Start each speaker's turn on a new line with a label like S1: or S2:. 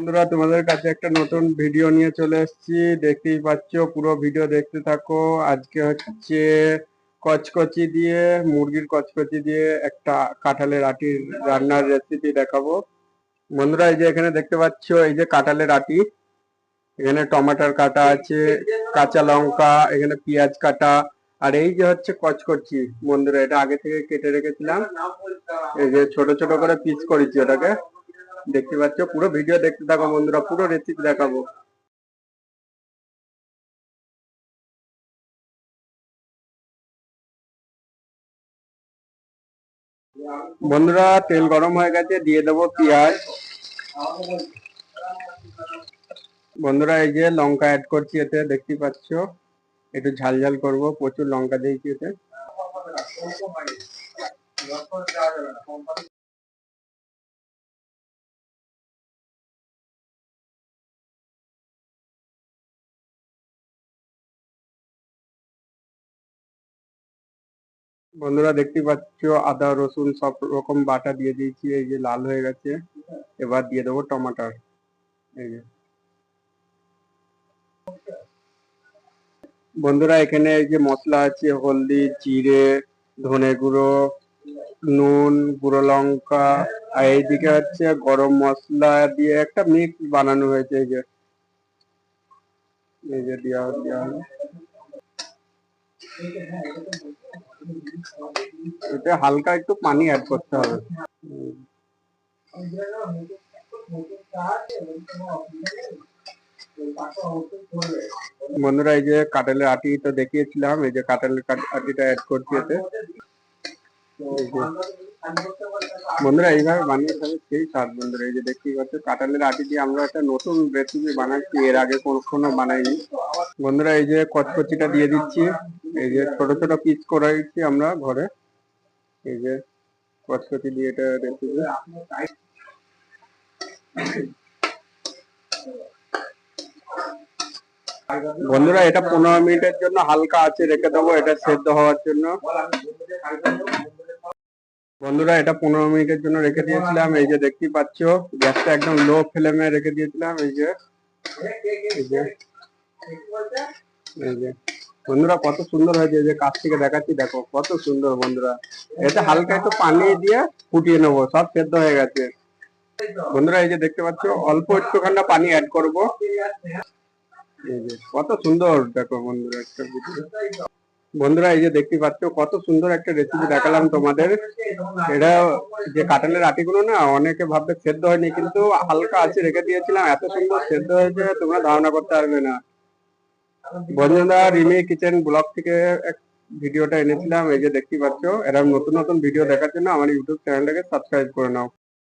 S1: বন্ধুরা, তোমাদের কাছে একটা নতুন ভিডিও নিয়ে চলে এসেছি। দেখতেই পাচ্ছ, পুরো ভিডিও দেখতে থাকো। আজকে হচ্ছে কচকচি দিয়ে, মুরগির কচকচি দিয়ে একটা কাঁঠালের আটির রান্নার রেসিপি দেখাবো। বন্ধুরা, এই যে এখানে দেখতে পাচ্ছ, এই যে কাঁঠালের আটি, এখানে টমেটোর কাটা আছে, কাঁচা লঙ্কা, এখানে পেঁয়াজ কাটা, আর এই যে হচ্ছে কচকচি। বন্ধুরা, এটা আগে থেকে কেটে রেখেছিলাম, এই যে ছোট ছোট করে পিস করেছি ওটাকে। দেখতে পাচ্ছ, পুরো ভিডিও দেখতে থাকো বন্ধুরা, পুরো রেসিপি দেখাবো। বন্ধুরা, তেল গরম হয়ে গেছে, দিয়ে দেবো পেঁয়াজ। বন্ধুরা, এই যে লঙ্কা অ্যাড করছি এতে, দেখতে পাচ্ছ, একটু ঝাল ঝাল করবো, প্রচুর লঙ্কা দিয়েছি এতে। বন্ধুরা, দেখতে পাচ্ছ, আদা রসুন সব রকম বাটা দিয়ে দিয়েছি, এই যে লাল হয়ে গেছে। এবার দিয়ে দেবো টমাটার, এই যে। বন্ধুরা, এখানে এই যে মশলা আছে, হলদি, জিরে, ধনে গুঁড়ো, নুন, গুঁড়ো লঙ্কা, আর এইদিকে হচ্ছে গরম মশলা দিয়ে একটা মিক্স বানানো হয়েছে, এই যে দেওয়া হলো। এতে হালকা একটু পানি অ্যাড করতে হবে। বন্ধুরা, এই যে কাঁঠালের আটি তো দেখিয়েছিলাম, এই যে কাঁঠালের আটিটা অ্যাড করছি এতে। বন্ধুরা, এইভাবে বানিয়ে খাবে সেই স্বাদ। বন্ধুরা, এই যে দেখতেই পাচ্ছ, কাঁঠালের আটি দিয়ে আমরা একটা নতুন রেসিপি বানাচ্ছি, এর আগে কখনো বানাইনি। বন্ধুরা, এই যে কচকচিটা দিয়ে দিচ্ছি, এই যে ছোট ছোট পিস করেছি আমরা ঘরে, এই যে কচকচি দিয়ে এটা রেসিপি। বন্ধুরা, এটা 15 মিনিটের জন্য হালকা আঁচে রেখে দেবো, এটা সেদ্ধ হওয়ার জন্য। বন্ধুরা, এটা 15 মিনিটের জন্য রেখে দিয়েছিলাম, এই যে দেখতেই পাচ্ছ, গ্যাসটা একদম লো ফ্লেমে রেখে দিয়েছিলাম, এই যে এই যে এই যে। বন্ধুরা, কত সুন্দর হয়েছে, এই যে কাছ থেকে দেখাচ্ছি, দেখো কত সুন্দর। বন্ধুরা, এটা হালকা একটু পানি দিয়ে ফুটিয়ে নেবো, সব সেদ্ধ হয়ে গেছে। বন্ধুরা, এই যে দেখতে পাচ্ছ, অল্প একটুখানি পানি অ্যাড করবো, এই যে কত সুন্দর, দেখো বন্ধুরা একটা ভিডিও। বন্ধুরা, এই যে দেখতে পাচ্ছ, কত সুন্দর একটা রেসিপি দেখালাম তোমাদের। এটা যে কাঁঠালের আটিগুলো না, অনেকে ভাববে সেদ্ধ হয়নি, কিন্তু হালকা আছে রেখে দিয়েছিলাম, এত সুন্দর সেদ্ধ হয়েছে তোমরা ধারণা করতে পারবে না। বন্ধুরা, রিমি কিচেন ব্লগ থেকে ভিডিওটা এনেছিলাম, এই যে দেখতে পাচ্ছ। এরকম নতুন নতুন ভিডিও দেখার জন্য আমার ইউটিউব চ্যানেলটাকে সাবস্ক্রাইব করে নাও।